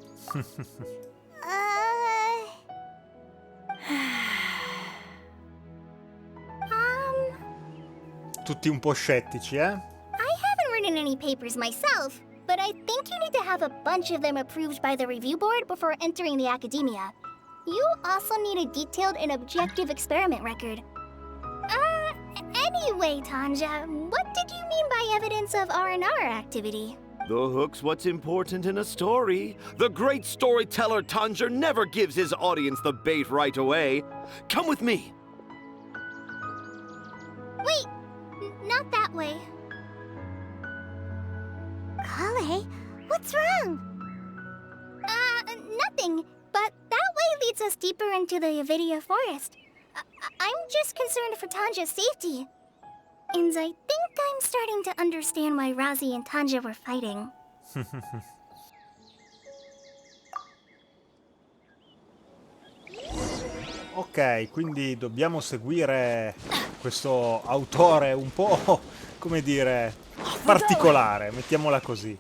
Speaker 2: Tutti un po' scettici, eh?
Speaker 10: I haven't written any papers myself, but I think you need to have a bunch of them approved by the review board before entering the academia. You also need a detailed and objective experiment record. Anyway, Tanja, what did you mean by evidence of Aranara activity?
Speaker 9: The hook's what's important in a story. The great storyteller Tanger never gives his audience the bait right away. Come with me.
Speaker 10: Wait, not that way.
Speaker 3: Collei, what's wrong?
Speaker 10: Nothing, but that way leads us deeper into the Avidia forest. I'm just concerned for Tanja's safety. And I think I'm starting to understand why Razi and Tanja were fighting.
Speaker 2: Ok, quindi dobbiamo seguire questo autore un po', come dire, particolare, mettiamola così.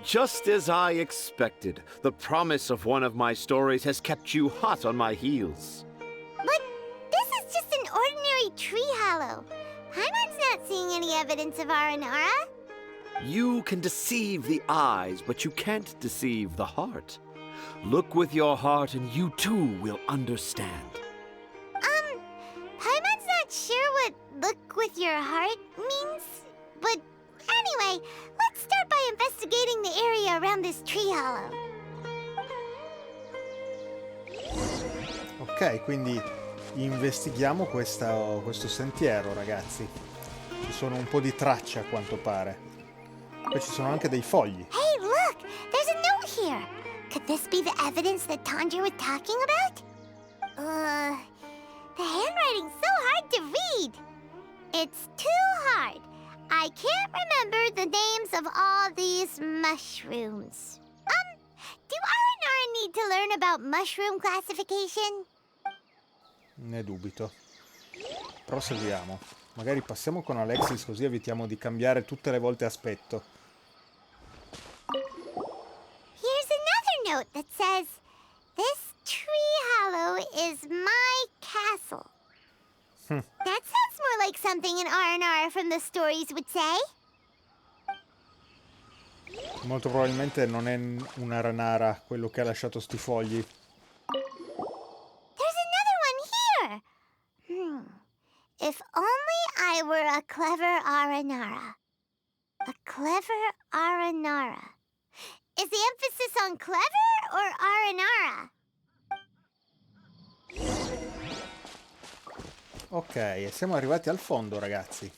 Speaker 9: Just as I expected, the promise of one of my stories has kept you hot on my heels.
Speaker 3: But this is just an ordinary tree hollow. Paimon's not seeing any evidence of Aranara.
Speaker 9: You can deceive the eyes, but you can't deceive the heart. Look with your heart and you too will understand.
Speaker 3: Paimon's not sure what look with your heart means. But anyway, let's start by investigating the area around this tree hollow.
Speaker 2: Ok, quindi investighiamo questo sentiero, ragazzi. Ci sono un po' di tracce a quanto pare. Poi ci sono anche dei fogli.
Speaker 3: Hey, look! There's a note here! Could this be the evidence that Tanger was talking about? The handwriting's so hard to read! It's too hard. I can't remember the names of all these mushrooms. Do Aranara need to learn about mushroom classification?
Speaker 2: Ne dubito. Proseguiamo. Magari passiamo con Alexis così evitiamo di cambiare tutte le volte aspetto.
Speaker 3: Here's another note that says, "This tree hollow is my castle." That sounds more like something an Aranara from the stories would say.
Speaker 2: Molto probabilmente non è un Aranara quello che ha lasciato sti fogli.
Speaker 3: There's another one here! If only I were a clever Aranara. A clever Aranara. Is the emphasis on clever or Aranara?
Speaker 2: Ok, e siamo arrivati al fondo, ragazzi.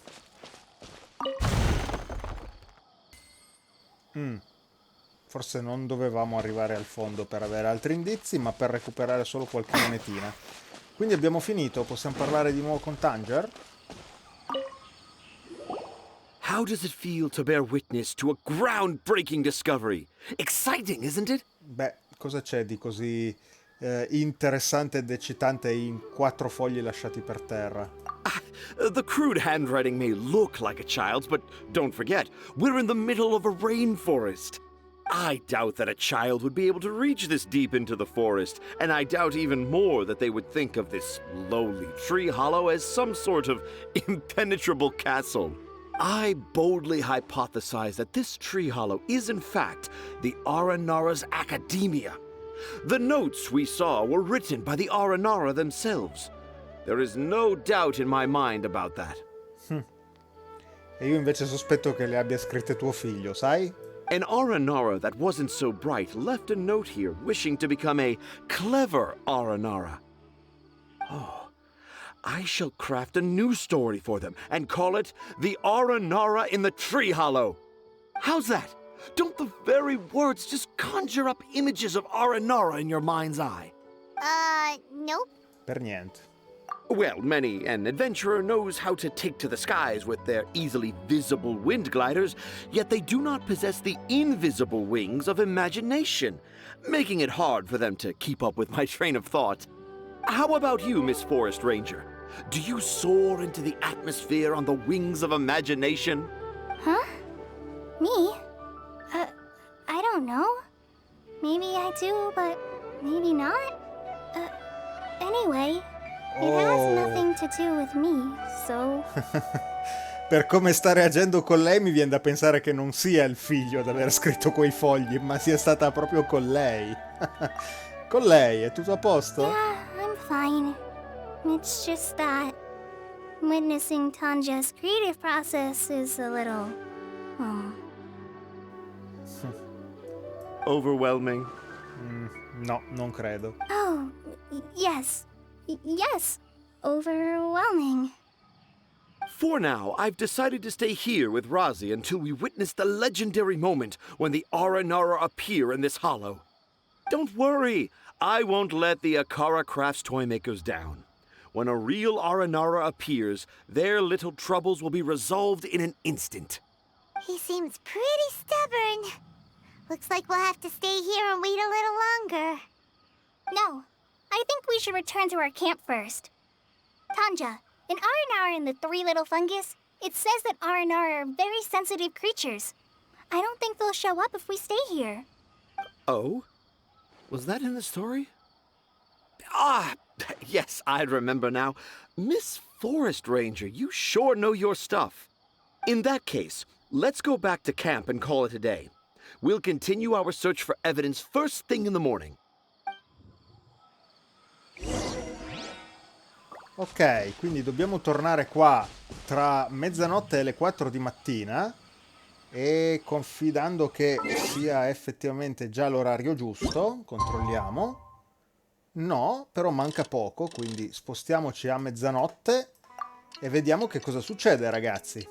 Speaker 2: Forse non dovevamo arrivare al fondo per avere altri indizi, ma per recuperare solo qualche monetina. Quindi abbiamo finito, possiamo parlare di nuovo con Tanger?
Speaker 9: How does it feel to bear witness to a groundbreaking discovery? Exciting, isn't it?
Speaker 2: Beh, cosa c'è di così interessante ed eccitante in 4 fogli lasciati per terra?
Speaker 9: The crude handwriting may look like a child's, but don't forget, we're in the middle of a rainforest. I doubt that a child would be able to reach this deep into the forest, and I doubt even more that they would think of this lowly tree hollow as some sort of impenetrable castle. I boldly hypothesize that this tree hollow is in fact the Aranara's academia. The notes we saw were written by the Aranara themselves. There is no doubt in my mind about that.
Speaker 2: E io invece sospetto che le abbia scritte tuo figlio, sai?
Speaker 9: An Aranara that wasn't so bright left a note here wishing to become a clever Aranara. Oh, I shall craft a new story for them and call it The Aranara in the Tree Hollow. How's that? Don't the very words just conjure up images of Aranara in your mind's eye?
Speaker 3: Nope.
Speaker 2: Per niente.
Speaker 9: Well, many an adventurer knows how to take to the skies with their easily visible wind gliders, yet they do not possess the invisible wings of imagination, making it hard for them to keep up with my train of thought. How about you, Miss Forest Ranger? Do you soar into the atmosphere on the wings of imagination?
Speaker 10: Huh? Me? I don't know. Maybe I do, but maybe not. Anyway, it has nothing to do with me, so...
Speaker 2: Per come sta reagendo con lei mi viene da pensare che non sia il figlio ad aver scritto quei fogli, ma sia stata proprio con lei. Con lei, è tutto a posto?
Speaker 10: Yeah, I'm fine. It's just that witnessing Tanja's creative process is a little...
Speaker 9: Overwhelming?
Speaker 2: No, non credo.
Speaker 10: Oh, yes. Yes. Overwhelming.
Speaker 9: For now, I've decided to stay here with Razi until we witness the legendary moment when the Aranara appear in this hollow. Don't worry, I won't let the Acara Crafts toymakers down. When a real Aranara appears, their little troubles will be resolved in an instant.
Speaker 3: He seems pretty stubborn. Looks like we'll have to stay here and wait a little longer.
Speaker 10: No, I think we should return to our camp first. Tanja, in Aranara and the Three Little Fungus, it says that Aranara are very sensitive creatures. I don't think they'll show up if we stay here.
Speaker 9: Oh? Was that in the story? Ah, yes, I remember now. Miss Forest Ranger, you sure know your stuff. In that case, let's go back to camp and call it a day. We'll continue our search for evidence first thing in the morning.
Speaker 2: Ok, quindi dobbiamo tornare qua tra mezzanotte e le 4 di mattina e confidando che sia effettivamente già l'orario giusto, controlliamo. No, però manca poco, quindi spostiamoci a mezzanotte e vediamo che cosa succede, ragazzi.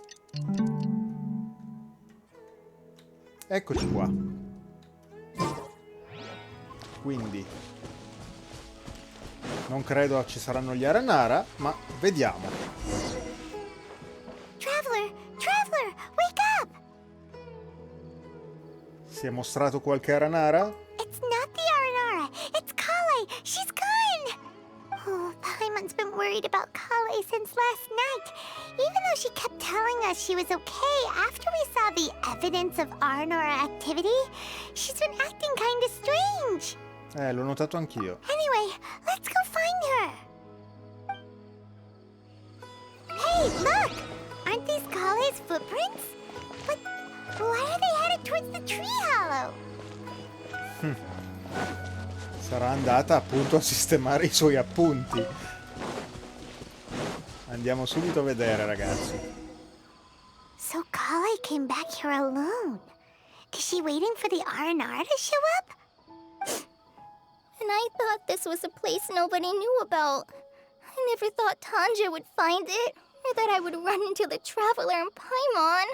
Speaker 2: Eccoci qua. Quindi non credo ci saranno gli Aranara, ma vediamo.
Speaker 3: Traveler! Traveler! Wake up!
Speaker 2: Si è mostrato qualche Aranara?
Speaker 3: It's not the Aranara! It's Collei! She's gone! Oh, Paimon's been worried about Collei since last night. Even though she kept telling us she was okay after we saw the evidence of Aranara activity, she's been acting kind of strange.
Speaker 2: L'ho notato anch'io.
Speaker 3: Anyway, let's go find her. Hey, look! Aren't these Collei's footprints? But why are they headed towards the tree
Speaker 2: Sarà andata appunto a sistemare i suoi appunti. Andiamo subito a vedere, ragazzi.
Speaker 3: So Collei came back here alone. Is she waiting for the Aranara to show up?
Speaker 10: And I thought this was a place nobody knew about. I never thought Tanger would find it, or that I would run into the Traveler in Paimon.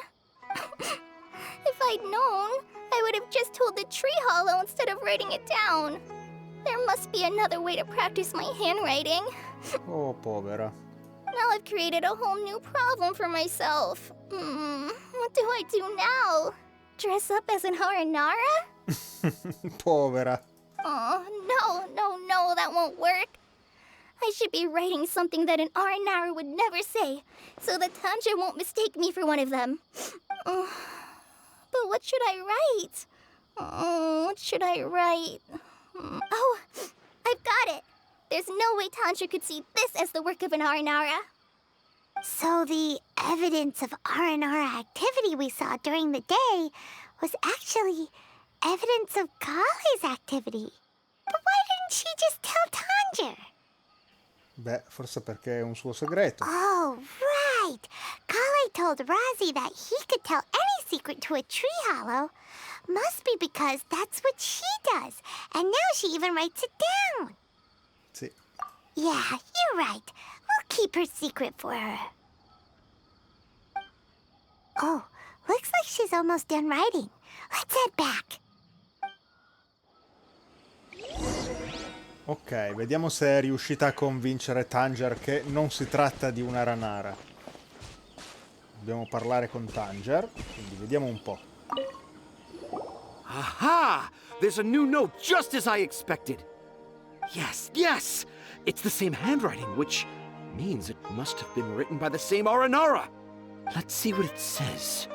Speaker 10: If I'd known, I would have just told the tree hollow instead of writing it down. There must be another way to practice my handwriting.
Speaker 2: Oh, povera.
Speaker 10: Now I've created a whole new problem for myself. What do I do now? Dress up as an Aranara?
Speaker 2: Povera.
Speaker 10: Oh, no, that won't work. I should be writing something that an Aranara would never say, so that Tanger won't mistake me for one of them. But what should I write? What should I write? Oh, I've got it. There's no way Tanger could see this as the work of an Aranara.
Speaker 3: So the evidence of Aranara activity we saw during the day was actually evidence of Collei's activity. But why didn't she just tell Tanger?
Speaker 2: Beh, forse perché è un suo segreto.
Speaker 3: Oh, right. Collei told Razi that he could tell any secret to a tree hollow. Must be because that's what she does. And now she even writes it down.
Speaker 2: Sì.
Speaker 3: Yeah, you're right. We'll keep her secret for her. Oh, looks like she's almost done writing. Let's head back.
Speaker 2: Ok, vediamo se è riuscita a convincere Tanger che non si tratta di una Aranara. Dobbiamo parlare con Tanger, quindi vediamo un po'.
Speaker 9: Aha! There's a new note just as I expected. Yes, yes! It's the same handwriting, which means it must have been written by the same Aranara. Let's see what it says.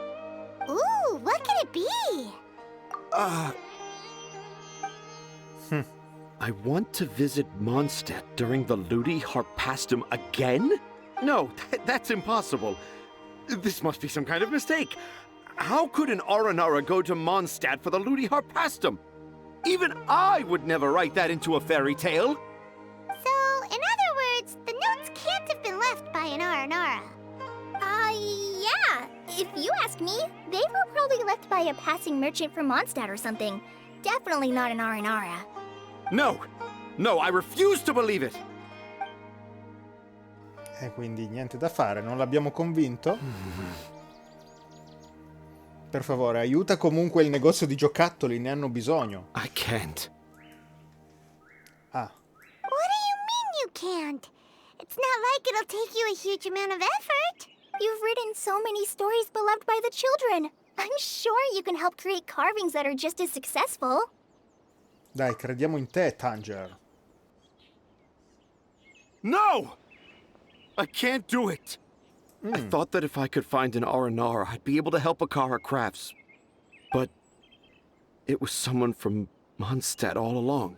Speaker 3: Ooh, what could it be?
Speaker 9: I want to visit Mondstadt during the Ludi Harpastum again? No, that's impossible. This must be some kind of mistake. How could an Aranara go to Mondstadt for the Ludi Harpastum? Even I would never write that into a fairy tale.
Speaker 3: So, in other words, the notes can't have been left by an Aranara.
Speaker 10: Yeah. If you ask me, they were probably left by a passing merchant from Mondstadt or something. Definitely not an Aranara.
Speaker 9: No, I refuse to believe it.
Speaker 2: E quindi niente da fare, non l'abbiamo convinto? Per favore, aiuta comunque il negozio di giocattoli, ne hanno bisogno.
Speaker 9: I can't.
Speaker 2: Ah.
Speaker 3: What do you mean you can't? It's not like it'll take you a huge amount of effort.
Speaker 10: You've written so many stories beloved by the children. I'm sure you can help create carvings that are just as successful.
Speaker 2: Dai, crediamo in te, Tanger.
Speaker 9: No! I can't do it. I thought that if I could find an Aranara, I'd be able to help Acara Crafts. But it was someone from Mondstadt all along.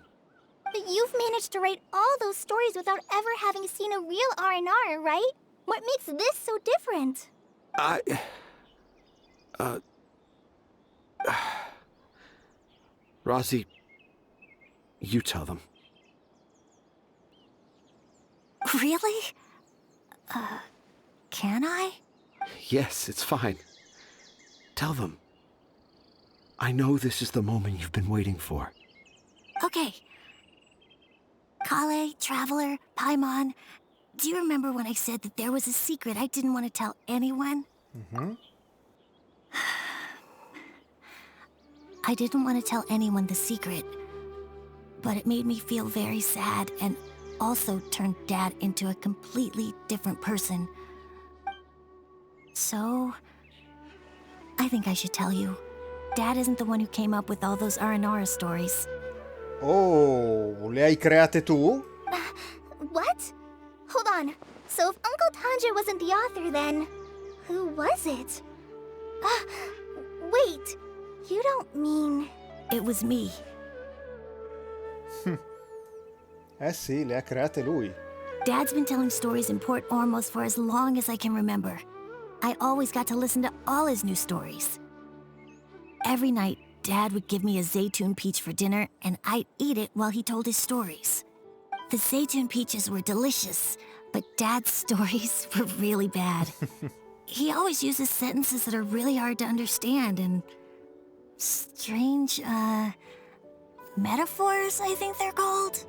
Speaker 10: But you've managed to write all those stories without ever having seen a real Aranara, right? What makes this so different?
Speaker 9: Razi, you tell them.
Speaker 8: Really? Can I?
Speaker 9: Yes, it's fine. Tell them. I know this is the moment you've been waiting for.
Speaker 8: Okay. Collei, Traveler, Paimon, do you remember when I said that there was a secret I didn't want to tell anyone? I didn't want to tell anyone the secret, but it made me feel very sad and also turned Dad into a completely different person. So, I think I should tell you. Dad isn't the one who came up with all those Aranara stories.
Speaker 2: Oh, le hai create tu?
Speaker 10: What? Hold on. So if Uncle Tanger wasn't the author, then who was it? Wait. You don't mean...
Speaker 8: It was me.
Speaker 2: Eh sì, le ha create lui.
Speaker 8: Dad's been telling stories in Port Ormos for as long as I can remember. I always got to listen to all his new stories. Every night, Dad would give me a Zaytun peach for dinner, and I'd eat it while he told his stories. The Zaytun peaches were delicious, but Dad's stories were really bad. He always uses sentences that are really hard to understand and strange, metaphors, I think they're called.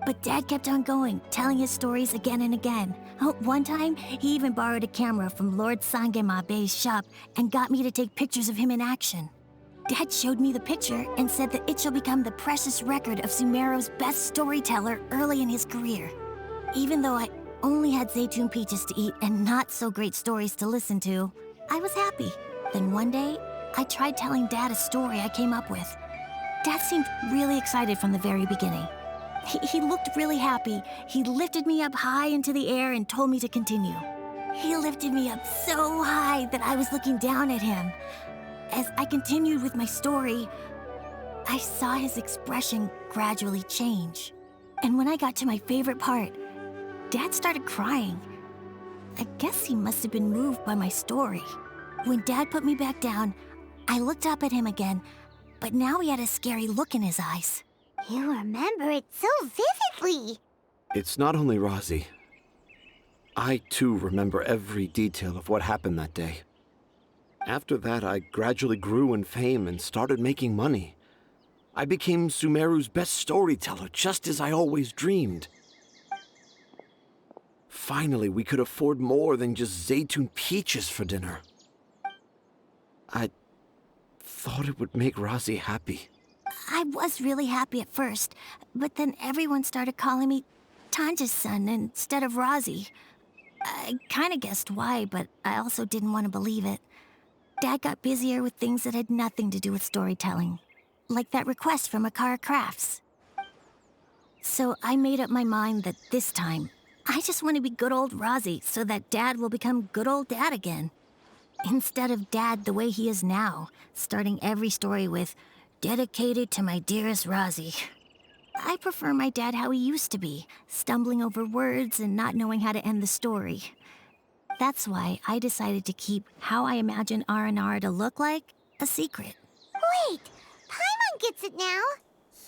Speaker 8: But Dad kept on going, telling his stories again and again. One time, he even borrowed a camera from Lord Sangemabe's shop and got me to take pictures of him in action. Dad showed me the picture and said that it shall become the precious record of Sumeru's best storyteller early in his career. Even though I only had Zaytun peaches to eat and not so great stories to listen to, I was happy. Then one day, I tried telling Dad a story I came up with. Dad seemed really excited from the very beginning. He looked really happy. He lifted me up high into the air and told me to continue. He lifted me up so high that I was looking down at him. As I continued with my story, I saw his expression gradually change. And when I got to my favorite part, Dad started crying. I guess he must have been moved by my story. When Dad put me back down, I looked up at him again, but now he had a scary look in his eyes.
Speaker 3: You remember it so vividly.
Speaker 9: It's not only Razi. I, too, remember every detail of what happened that day. After that, I gradually grew in fame and started making money. I became Sumeru's best storyteller, just as I always dreamed. Finally, we could afford more than just Zaytun peaches for dinner. I thought it would make Razi happy.
Speaker 8: I was really happy at first, but then everyone started calling me Tanja's son instead of Razi. I kind of guessed why, but I also didn't want to believe it. Dad got busier with things that had nothing to do with storytelling, like that request from Acara Crafts. So I made up my mind that this time, I just want to be good old Razi so that Dad will become good old Dad again. Instead of Dad the way he is now, starting every story with, "Dedicated to my dearest Razi." I prefer my dad how he used to be, stumbling over words and not knowing how to end the story. That's why I decided to keep how I imagine Aranara to look like a secret.
Speaker 3: Wait, Paimon gets it now.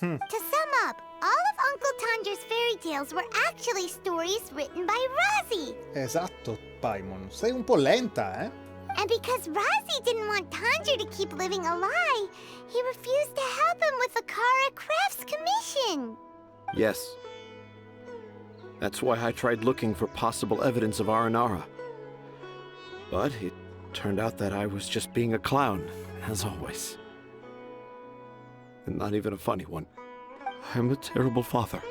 Speaker 3: To sum up, all of Uncle Tanger's fairy tales were actually stories written by Razi.
Speaker 2: Esatto, Paimon. Sei un po' lenta, eh?
Speaker 3: And because Razi didn't want Tanger to keep living a lie, he refused to help him with the Acara Crafts commission.
Speaker 9: Yes. That's why I tried looking for possible evidence of Aranara. But it turned out that I was just being a clown, as always. And not even a funny one. I'm a terrible father.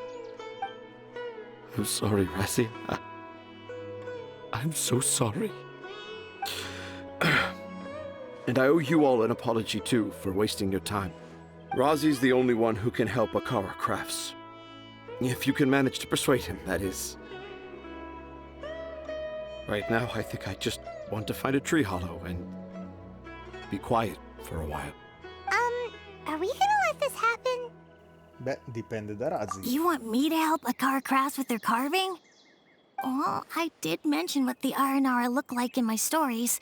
Speaker 9: I'm sorry, Razi. I'm so sorry. And I owe you all an apology, too, for wasting your time. Razi's the only one who can help Acara Crafts. If you can manage to persuade him, that is. Right now, I think I just want to find a tree hollow and be quiet for a while.
Speaker 3: Are we gonna let this happen?
Speaker 2: Beh, dipende da Razi.
Speaker 8: You want me to help Acara Crafts with their carving? Well, I did mention what the Aranara look like in my stories,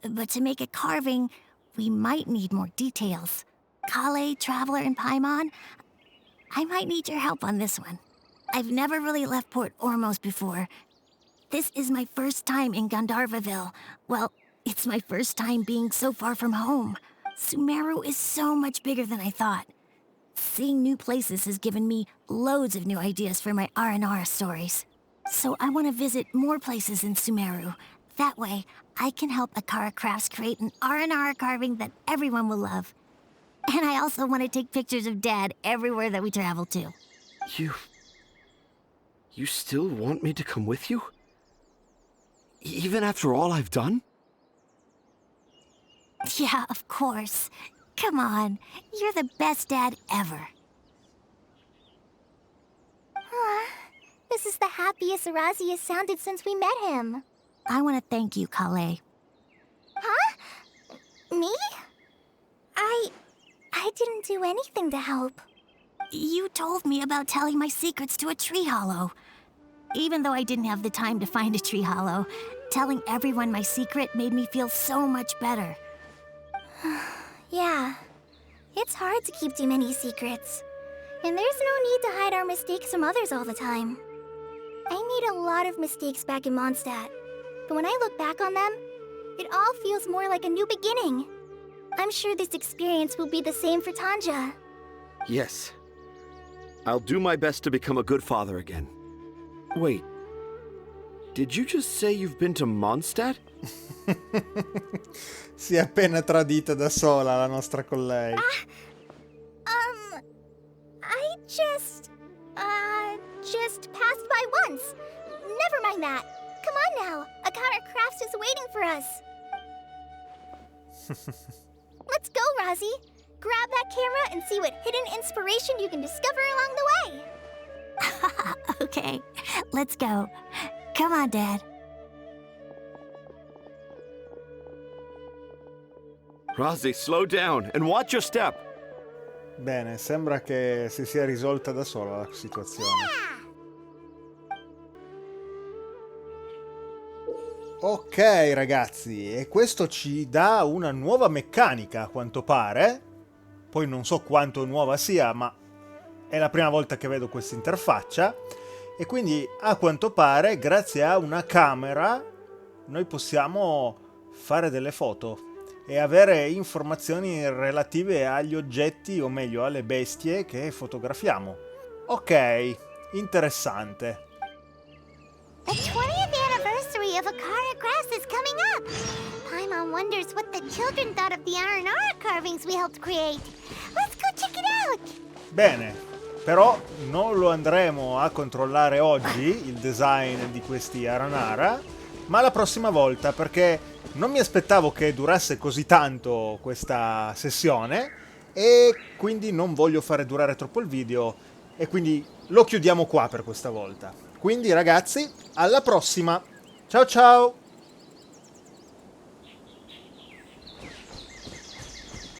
Speaker 8: but to make a carving, we might need more details. Collei, Traveler, and Paimon, I might need your help on this one. I've never really left Port Ormos before. This is my first time in Gandharvaville. Well, it's my first time being so far from home. Sumeru is so much bigger than I thought. Seeing new places has given me loads of new ideas for my Aranara stories. So I want to visit more places in Sumeru. That way, I can help Acara Crafts create an Aranara carving that everyone will love. And I also want to take pictures of Dad everywhere that we travel to.
Speaker 9: You still want me to come with you? Even after all I've done?
Speaker 8: Yeah, of course. Come on, you're the best dad ever.
Speaker 10: This is the happiest Razi has sounded since we met him.
Speaker 8: I want to thank you, Collei.
Speaker 10: Huh? Me? I didn't do anything to help.
Speaker 8: You told me about telling my secrets to a tree hollow. Even though I didn't have the time to find a tree hollow, telling everyone my secret made me feel so much better.
Speaker 10: Yeah. It's hard to keep too many secrets. And there's no need to hide our mistakes from others all the time. I made a lot of mistakes back in Mondstadt, but when I look back on them, it all feels more like a new beginning. I'm sure this experience will be the same for Tanja.
Speaker 9: Yes. I'll do my best to become a good father again. Wait. Did you just say you've been to Mondstadt?
Speaker 2: Si è appena tradita da sola la nostra Collei.
Speaker 10: I just passed by once. Never mind that. Come on now. Akara Crafts is waiting for us. Let's go, Razi. Grab that camera and see what hidden inspiration you can discover along the way.
Speaker 8: Okay, let's go. Come on, Dad.
Speaker 9: Razi, slow down and watch your step.
Speaker 2: Bene, sembra che si sia risolta da sola la situazione. Ok ragazzi, e questo ci dà una nuova meccanica a quanto pare. Poi non so quanto nuova sia, ma è la prima volta che vedo questa interfaccia. E quindi a quanto pare, grazie a una camera, noi possiamo fare delle foto e avere informazioni relative agli oggetti, o meglio alle bestie che fotografiamo. Ok, interessante.
Speaker 3: The 20th anniversary of Akara Crafts is coming up. Paimon wonders what the children thought of the Aranara carvings we helped create. Let's go check it out.
Speaker 2: Bene, però non lo andremo a controllare oggi, il design di questi Aranara, ma la prossima volta, perché non mi aspettavo che durasse così tanto questa sessione e quindi non voglio fare durare troppo il video e quindi lo chiudiamo qua per questa volta. Quindi ragazzi, alla prossima! Ciao ciao!